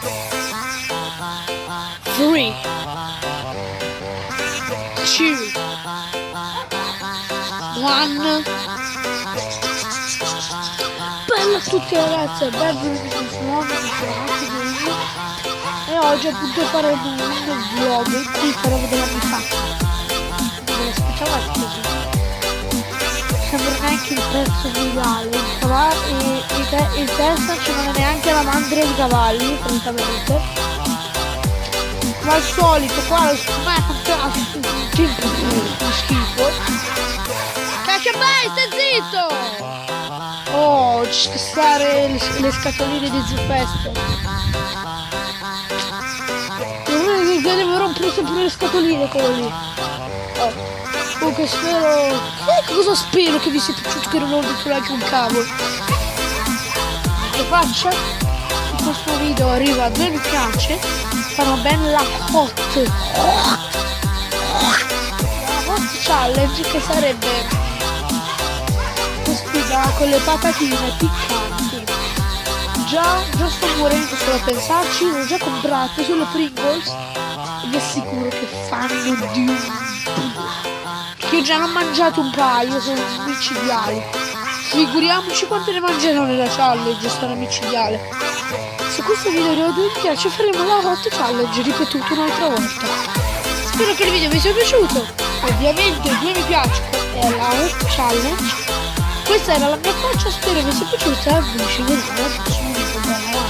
3, 2, 1. Bella a tutti ragazzi, benvenuti su un nuovo video. E oggi appunto faremo un vlog in cui faremo della mia faccia. Non me l'aspettavate così. Sembra neanche il prezzo ideale, il testa ci non è neanche la mandria di cavalli, praticamente. Ma al solito qua lo campionato di schifo. Cacchio vai, stai zitto! Oh, ci sta stare le scatoline di Zufest. Devo rompere sempre le scatoline quello lì. Oh. Comunque spero. Cosa spero che vi sia piaciuto, che non ho detto neanche un cavolo. Che faccia? In questo video arriva a 2 mi piace. Farò ben la hot challenge, che sarebbe una sfida con le patatine piccanti. Già sto morendo solo a pensarci, l'ho già comprato sulle Pringles e vi assicuro che fanno di un che io già ne ho mangiato un paio, sono micidiali. Figuriamoci quante ne mangerò nella challenge, sono micidiale. Se questo video arriva a 2 mi piace faremo la hot challenge ripetuta un'altra volta. Spero che il video vi sia piaciuto. Ovviamente 2 mi piace è la hot challenge. Questa era la mia faccia, spero vi sia piaciuta e ci vediamo al prossimo video.